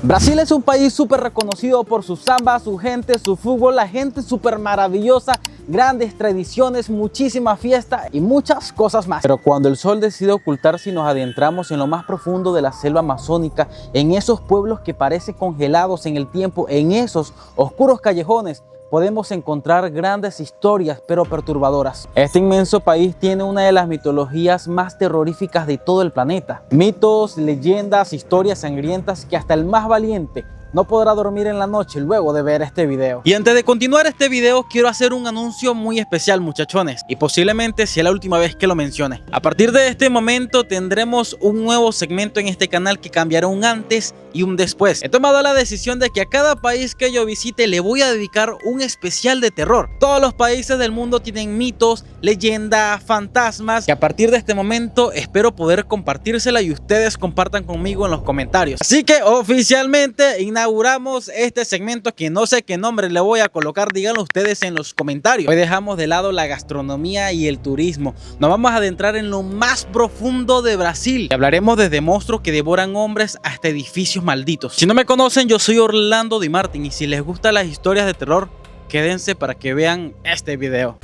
Brasil es un país súper reconocido por su samba, su gente, su fútbol, la gente súper maravillosa, grandes tradiciones, muchísima fiesta y muchas cosas más. Pero cuando el sol decide ocultarse y nos adentramos en lo más profundo de la selva amazónica, en esos pueblos que parecen congelados en el tiempo, en esos oscuros callejones, podemos encontrar grandes historias pero perturbadoras. Este inmenso país tiene una de las mitologías más terroríficas de todo el planeta. Mitos, leyendas, historias sangrientas que hasta el más valiente no podrá dormir en la noche luego de ver este video. Y antes de continuar este video, quiero hacer un anuncio muy especial, muchachones, y posiblemente sea la última vez que lo mencione. A partir de este momento tendremos un nuevo segmento en este canal que cambiará un antes y un después. He tomado la decisión de que a cada país que yo visite le voy a dedicar un especial de terror. Todos los países del mundo tienen mitos, leyendas, fantasmas, que a partir de este momento espero poder compartírsela y ustedes compartan conmigo en los comentarios. Así que oficialmente inauguramos este segmento que no sé qué nombre le voy a colocar, díganlo ustedes en los comentarios. Hoy dejamos de lado la gastronomía y el turismo. Nos vamos a adentrar en lo más profundo de Brasil y hablaremos desde monstruos que devoran hombres hasta edificios malditos. Si no me conocen, yo soy Orlando Di Martin y si les gustan las historias de terror, quédense para que vean este video.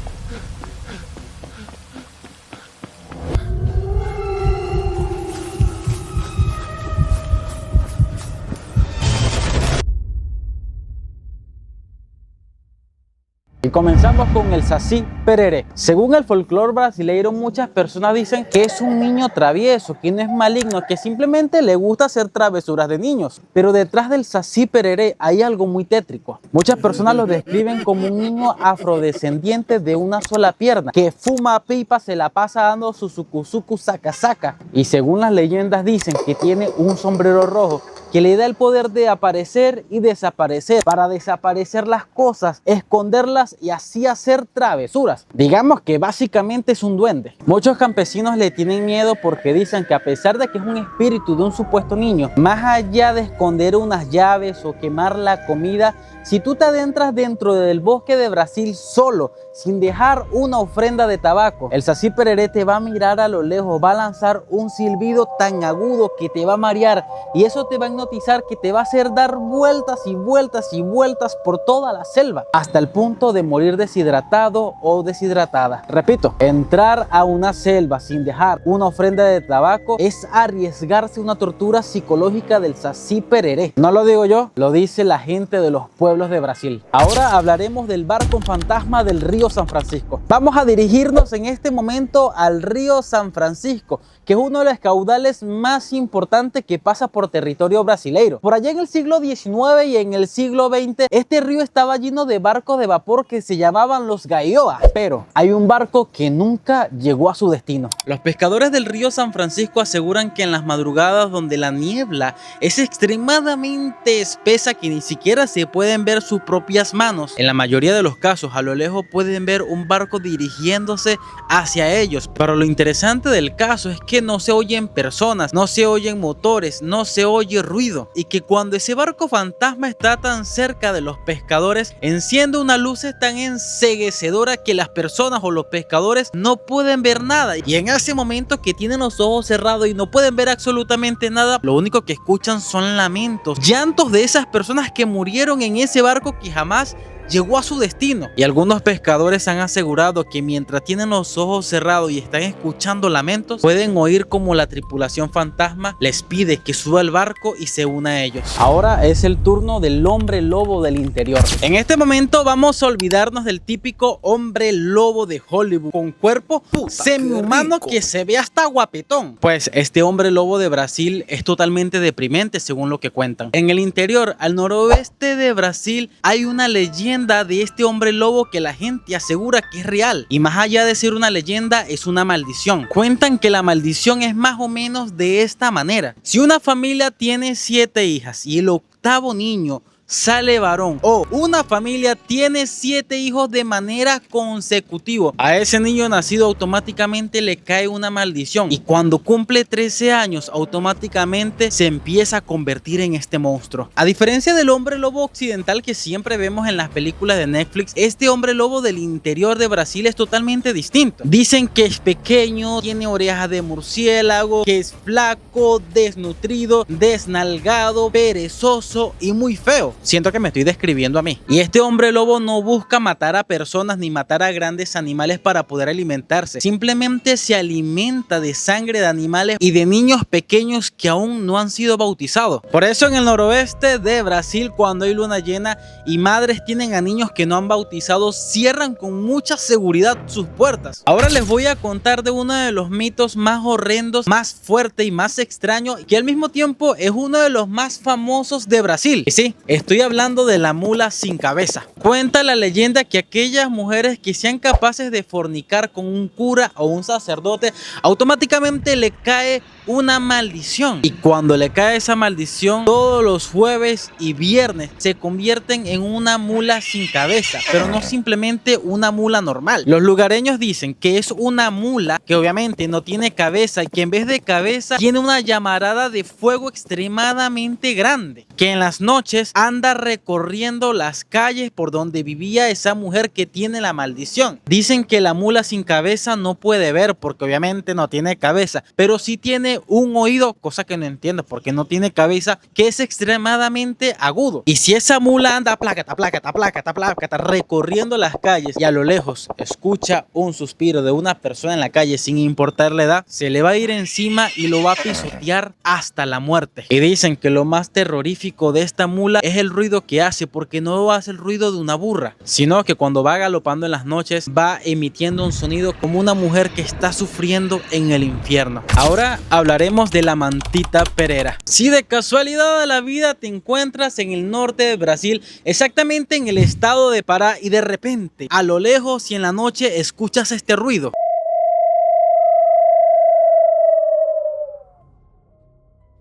Y comenzamos con el Saci Pereré. Según el folclore brasileiro, muchas personas dicen que es un niño travieso, que no es maligno, que simplemente le gusta hacer travesuras de niños. Pero detrás del Saci Pereré hay algo muy tétrico. Muchas personas lo describen como un niño afrodescendiente de una sola pierna, que fuma pipa, se la pasa dando su sucuzucu saca saca. Y según las leyendas dicen que tiene un sombrero rojo que le da el poder de aparecer y desaparecer, para desaparecer las cosas, esconderlas y así hacer travesuras. Digamos que básicamente es un duende. Muchos campesinos le tienen miedo porque dicen que a pesar de que es un espíritu de un supuesto niño, más allá de esconder unas llaves o quemar la comida, si tú te adentras dentro del bosque de Brasil solo, sin dejar una ofrenda de tabaco, el Saci Pereré te va a mirar a lo lejos, va a lanzar un silbido tan agudo que te va a marear y eso te va a hipnotizar, que te va a hacer dar vueltas y vueltas y vueltas por toda la selva hasta el punto de morir deshidratado o deshidratada. Repito, entrar a una selva sin dejar una ofrenda de tabaco es arriesgarse a una tortura psicológica del Saci Pereré. No lo digo yo, lo dice la gente de los pueblos de Brasil. Ahora hablaremos del barco fantasma del río San Francisco. Vamos a dirigirnos en este momento al río San Francisco, que es uno de los caudales más importantes que pasa por territorio brasileiro. Por allá en el siglo XIX y en el siglo XX, este río estaba lleno de barcos de vapor que se llamaban los gaioas, pero hay un barco que nunca llegó a su destino. Los pescadores del río San Francisco aseguran que en las madrugadas donde la niebla es extremadamente espesa que ni siquiera se pueden ver sus propias manos, en la mayoría de los casos a lo lejos pueden ver un barco dirigiéndose hacia ellos. Pero lo interesante del caso es que no se oyen personas, no se oyen motores, no se oye ruido, y que cuando ese barco fantasma está tan cerca de los pescadores, enciende una luz tan enceguecedora que las personas o los pescadores no pueden ver nada, y en ese momento que tienen los ojos cerrados y no pueden ver absolutamente nada, lo único que escuchan son lamentos, llantos de esas personas que murieron en ese barco que jamás llegó a su destino. Y algunos pescadores han asegurado que mientras tienen los ojos cerrados y están escuchando lamentos, pueden oír como la tripulación fantasma les pide que suba al barco y se una a ellos. Ahora es el turno del hombre lobo del interior. En este momento vamos a olvidarnos del típico hombre lobo de Hollywood con cuerpo semi-humano que se ve hasta guapetón. Pues este hombre lobo de Brasil es totalmente deprimente según lo que cuentan. En el interior, al noroeste de Brasil, hay una leyenda de este hombre lobo que la gente asegura que es real, y más allá de ser una leyenda es una maldición. Cuentan que la maldición es más o menos de esta manera: si una familia tiene 7 hijas y el octavo niño sale varón, o una familia tiene 7 hijos de manera consecutiva, a ese niño nacido automáticamente le cae una maldición y cuando cumple 13 años automáticamente se empieza a convertir en este monstruo. A diferencia del hombre lobo occidental que siempre vemos en las películas de Netflix, este hombre lobo del interior de Brasil es totalmente distinto. Dicen que es pequeño, tiene orejas de murciélago, que es flaco, desnutrido, desnalgado, perezoso y muy feo. Siento que me estoy describiendo a mí. Y este hombre lobo no busca matar a personas ni matar a grandes animales para poder alimentarse. Simplemente se alimenta de sangre de animales y de niños pequeños que aún no han sido bautizados. Por eso en el noroeste de Brasil, cuando hay luna llena y madres tienen a niños que no han bautizado, cierran con mucha seguridad sus puertas. Ahora les voy a contar de uno de los mitos más horrendos, más fuerte y más extraño, que al mismo tiempo es uno de los más famosos de Brasil. Y sí, estoy hablando de la mula sin cabeza. Cuenta la leyenda que aquellas mujeres que sean capaces de fornicar con un cura o un sacerdote, automáticamente le cae una maldición. Y cuando le cae esa maldición, todos los jueves y viernes se convierten en una mula sin cabeza, pero no simplemente una mula normal. Los lugareños dicen que es una mula que obviamente no tiene cabeza y que en vez de cabeza tiene una llamarada de fuego extremadamente grande, que en las noches anda recorriendo las calles por donde vivía esa mujer que tiene la maldición. Dicen que la mula sin cabeza no puede ver porque obviamente no tiene cabeza, pero sí tiene un oído, cosa que no entiendo porque no tiene cabeza, que es extremadamente agudo. Y si esa mula anda plácata, plácata, plácata, plácata, recorriendo las calles y a lo lejos escucha un suspiro de una persona en la calle sin importar la edad, se le va a ir encima y lo va a pisotear hasta la muerte. Y dicen que lo más terrorífico de esta mula es el ruido que hace, porque no hace el ruido de una burra, sino que cuando va galopando en las noches va emitiendo un sonido como una mujer que está sufriendo en el infierno. Ahora hablaremos de la mantita perera. Si de casualidad de la vida te encuentras en el norte de Brasil, exactamente en el estado de Pará, y de repente a lo lejos y en la noche escuchas este ruido,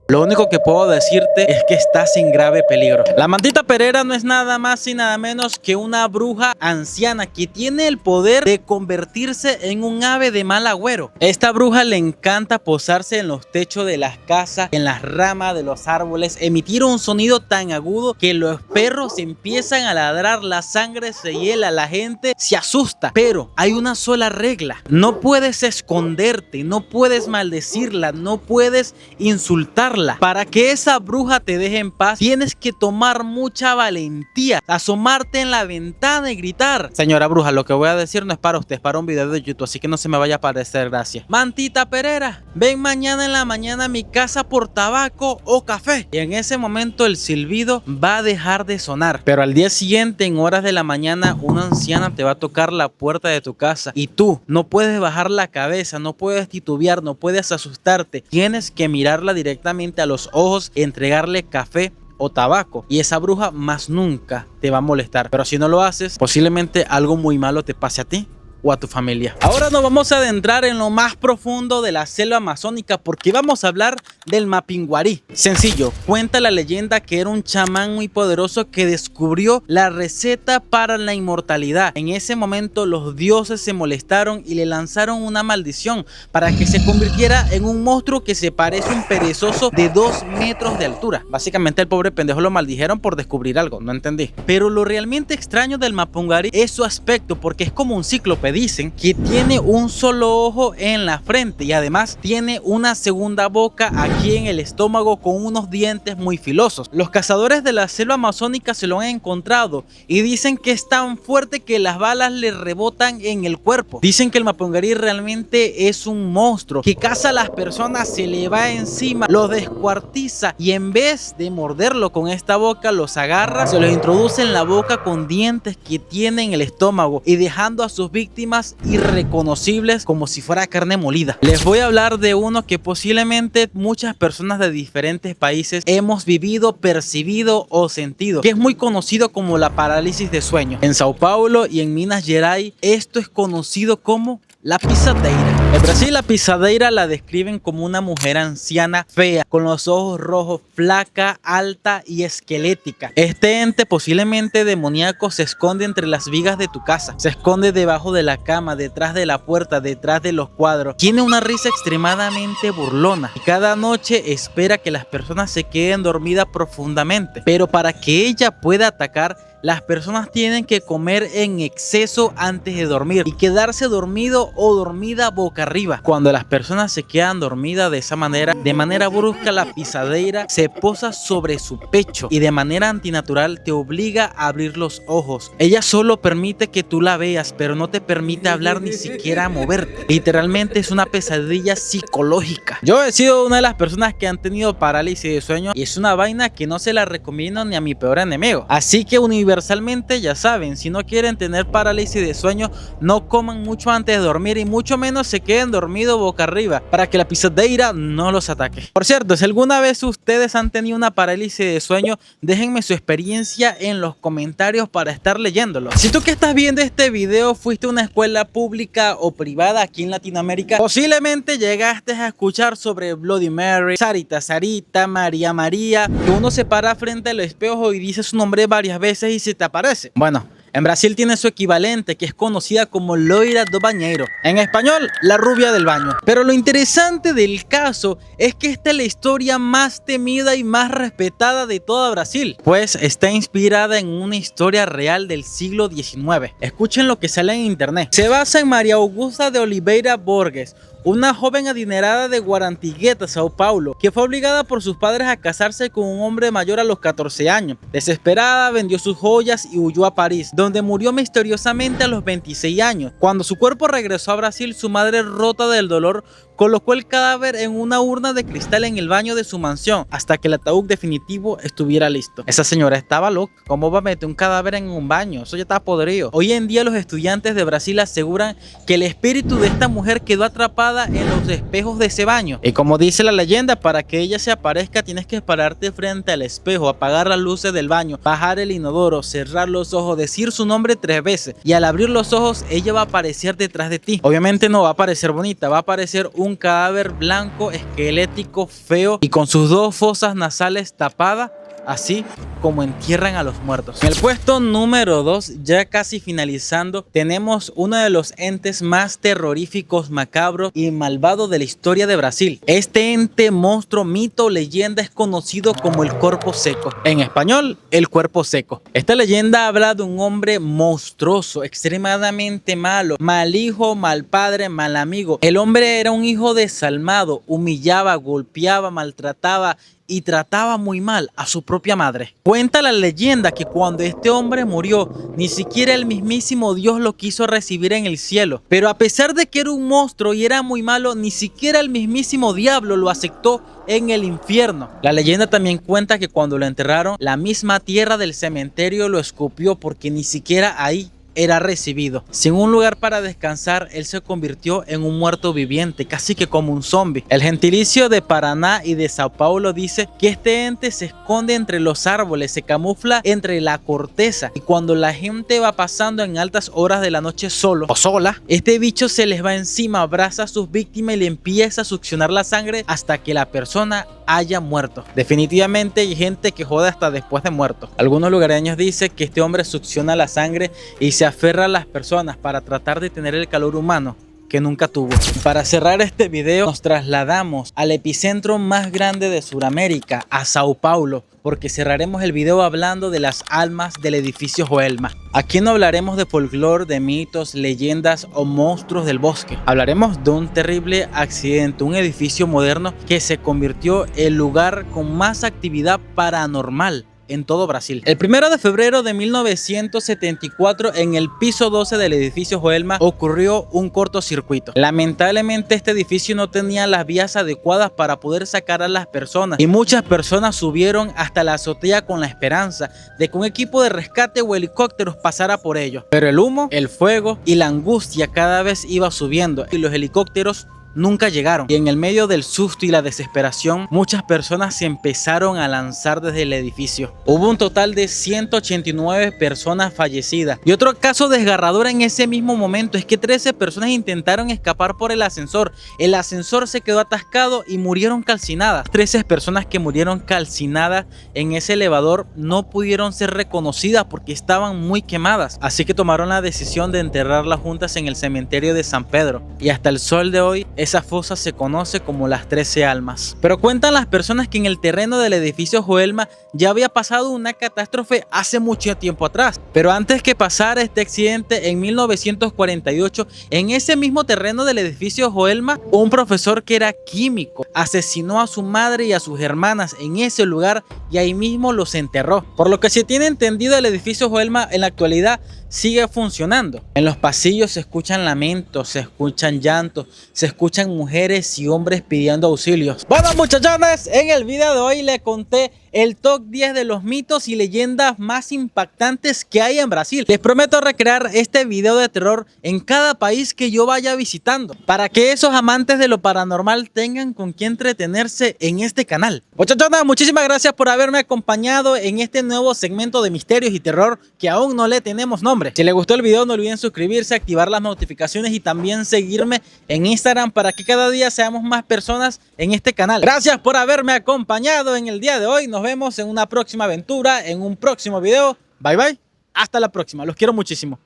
lo único que puedo decirte es que estás en grave peligro. La mantita perera no es nada más y nada menos que una bruja anciana que tiene el poder de convertirse en un ave de mal agüero. Esta bruja le encanta posarse en los techos de las casas, en las ramas de los árboles, emitir un sonido tan agudo que los perros empiezan a ladrar, la sangre se hiela, la gente se asusta. Pero hay una sola regla: no puedes esconderte, no puedes maldecirla, no puedes insultarla. Para que esa bruja te deje en paz, tienes que tomar mucha valentía, asomarte en la ventana y gritar: señora bruja, lo que voy a decir no es para usted, es para un video de YouTube, así que no se me vaya a parecer, gracias. Mantita perera, ven mañana en la mañana a mi casa por tabaco o café. Y en ese momento el silbido va a dejar de sonar. Pero al día siguiente, en horas de la mañana, una anciana te va a tocar la puerta de tu casa y tú no puedes bajar la cabeza, no puedes titubear, no puedes asustarte. Tienes que mirarla directamente a los ojos, entregarle café o tabaco, y esa bruja más nunca te va a molestar. Pero si no lo haces, posiblemente algo muy malo te pase a ti o a tu familia. Ahora nos vamos a adentrar en lo más profundo de la selva amazónica, porque vamos a hablar del Mapinguari. Sencillo, cuenta la leyenda que era un chamán muy poderoso que descubrió la receta para la inmortalidad. En ese momento los dioses se molestaron y le lanzaron una maldición para que se convirtiera en un monstruo que se parece a un perezoso de 2 metros de altura. Básicamente el pobre pendejo lo maldijeron por descubrir algo, no entendí. Pero lo realmente extraño del Mapinguari es su aspecto, porque es como un cíclope. Dicen que tiene un solo ojo en la frente y además tiene una segunda boca aquí en el estómago con unos dientes muy filosos. Los cazadores de la selva amazónica se lo han encontrado y dicen que es tan fuerte que las balas le rebotan en el cuerpo. Dicen que el Mapinguari realmente es un monstruo que caza a las personas, se le va encima, los descuartiza y en vez de morderlo con esta boca, los agarra, se los introduce en la boca con dientes que tiene en el estómago y dejando a sus víctimas irreconocibles como si fuera carne molida. Les voy a hablar de uno que posiblemente muchas personas de diferentes países hemos vivido, percibido o sentido, que es muy conocido como la parálisis de sueño. En Sao Paulo y en Minas Gerais esto es conocido como la pisadeira. En Brasil, la pisadeira la describen como una mujer anciana, fea, con los ojos rojos, flaca, alta y esquelética. Este ente, posiblemente demoníaco, se esconde entre las vigas de tu casa, se esconde debajo de la cama, detrás de la puerta, detrás de los cuadros. Tiene una risa extremadamente burlona y cada noche espera que las personas se queden dormidas profundamente. Pero para que ella pueda atacar, las personas tienen que comer en exceso antes de dormir y quedarse dormido o dormida boca arriba. Cuando las personas se quedan dormidas de esa manera, de manera brusca, la pisadeira se posa sobre su pecho y de manera antinatural te obliga a abrir los ojos. Ella solo permite que tú la veas, pero no te permite hablar ni siquiera moverte. Literalmente es una pesadilla psicológica. Yo he sido una de las personas que han tenido parálisis de sueño y es una vaina que no se la recomiendo ni a mi peor enemigo. Así que universalmente ya saben, si no quieren tener parálisis de sueño, no coman mucho antes de dormir y mucho menos se queden dormidos boca arriba para que la pisadeira no los ataque. Por cierto, si alguna vez ustedes han tenido una parálisis de sueño, déjenme su experiencia en los comentarios para estar leyéndolo. Si tú que estás viendo este video fuiste a una escuela pública o privada aquí en Latinoamérica, posiblemente llegaste a escuchar sobre Bloody Mary, Sarita Sarita, María María, que uno se para frente al espejo y dice su nombre varias veces y se te aparece. Bueno, en Brasil tiene su equivalente, que es conocida como Loira do Banheiro. En español, la rubia del baño. Pero lo interesante del caso es que esta es la historia más temida y más respetada de toda Brasil, pues está inspirada en una historia real del siglo XIX. Escuchen lo que sale en internet. Se basa en María Augusta de Oliveira Borges, una joven adinerada de Guarantigueta, Sao Paulo, que fue obligada por sus padres a casarse con un hombre mayor a los 14 años. Desesperada, vendió sus joyas y huyó a París, donde murió misteriosamente a los 26 años. Cuando su cuerpo regresó a Brasil, su madre, rota del dolor, colocó el cadáver en una urna de cristal en el baño de su mansión hasta que el ataúd definitivo estuviera listo. Esa señora estaba loca. ¿Cómo va a meter un cadáver en un baño? Eso ya está podrido. Hoy en día los estudiantes de Brasil aseguran que el espíritu de esta mujer quedó atrapada en los espejos de ese baño. Y como dice la leyenda, para que ella se aparezca tienes que pararte frente al espejo, apagar las luces del baño, bajar el inodoro, cerrar los ojos, decir su nombre 3 veces y al abrir los ojos ella va a aparecer detrás de ti. Obviamente no va a aparecer bonita, va a aparecer un cadáver blanco, esquelético, feo y con sus 2 fosas nasales tapadas, así como entierran a los muertos. En el puesto número 2, ya casi finalizando, tenemos uno de los entes más terroríficos, macabros y malvados de la historia de Brasil. Este ente, monstruo, mito, leyenda es conocido como el Corpo Seco. En español, el cuerpo seco. Esta leyenda habla de un hombre monstruoso, extremadamente malo, mal hijo, mal padre, mal amigo. El hombre era un hijo desalmado, humillaba, golpeaba, maltrataba y trataba muy mal a su propia madre. Cuenta la leyenda que cuando este hombre murió, ni siquiera el mismísimo Dios lo quiso recibir en el cielo. Pero a pesar de que era un monstruo y era muy malo, ni siquiera el mismísimo diablo lo aceptó en el infierno. La leyenda también cuenta que cuando lo enterraron, la misma tierra del cementerio lo escupió porque ni siquiera ahí era recibido. Sin un lugar para descansar, él se convirtió en un muerto viviente, casi que como un zombie. El gentilicio de Paraná y de Sao Paulo dice que este ente se esconde entre los árboles, se camufla entre la corteza y cuando la gente va pasando en altas horas de la noche solo o sola, este bicho se les va encima, abraza a sus víctimas y le empieza a succionar la sangre hasta que la persona haya muerto. Definitivamente hay gente que jode hasta después de muerto. Algunos lugareños dicen que este hombre succiona la sangre y se aferra a las personas para tratar de tener el calor humano que nunca tuvo. Para cerrar este video nos trasladamos al epicentro más grande de Sudamérica, a Sao Paulo, porque cerraremos el video hablando de las almas del edificio Joelma. Aquí no hablaremos de folclore, de mitos, leyendas o monstruos del bosque. Hablaremos de un terrible accidente, un edificio moderno que se convirtió en el lugar con más actividad paranormal en todo Brasil. El 1 de febrero de 1974, en el piso 12 del edificio Joelma, ocurrió un cortocircuito. Lamentablemente este edificio no tenía las vías adecuadas para poder sacar a las personas y muchas personas subieron hasta la azotea con la esperanza de que un equipo de rescate o helicópteros pasara por ellos. Pero el humo, el fuego y la angustia cada vez iba subiendo y los helicópteros nunca llegaron. Y en el medio del susto y la desesperación, muchas personas se empezaron a lanzar desde el edificio. Hubo un total de 189 personas fallecidas. Y otro caso desgarrador en ese mismo momento es que 13 personas intentaron escapar por el ascensor. El ascensor se quedó atascado y murieron calcinadas. 13 personas que murieron calcinadas en ese elevador no pudieron ser reconocidas porque estaban muy quemadas. Así que tomaron la decisión de enterrarlas juntas en el cementerio de San Pedro. Y hasta el sol de hoy, esa fosa se conoce como las 13 almas. Pero cuentan las personas que en el terreno del edificio Joelma ya había pasado una catástrofe hace mucho tiempo atrás. Pero antes que pasara este accidente, en 1948, en ese mismo terreno del edificio Joelma, un profesor que era químico asesinó a su madre y a sus hermanas en ese lugar y ahí mismo los enterró. Por lo que se tiene entendido, el edificio Joelma en la actualidad sigue funcionando. En los pasillos se escuchan lamentos, se escuchan llantos, se escuchan mujeres y hombres pidiendo auxilios. Bueno, muchachones, en el video de hoy les conté el top 10 de los mitos y leyendas más impactantes que hay en Brasil. Les prometo recrear este video de terror en cada país que yo vaya visitando, para que esos amantes de lo paranormal tengan con quien entretenerse en este canal. Muchachones, muchísimas gracias por haberme acompañado en este nuevo segmento de misterios y terror que aún no le tenemos nombre. Si les gustó el video, no olviden suscribirse, activar las notificaciones y también seguirme en Instagram para que cada día seamos más personas en este canal. Gracias por haberme acompañado en el día de hoy. Nos vemos en una próxima aventura, en un próximo video. Bye bye. Hasta la próxima. Los quiero muchísimo.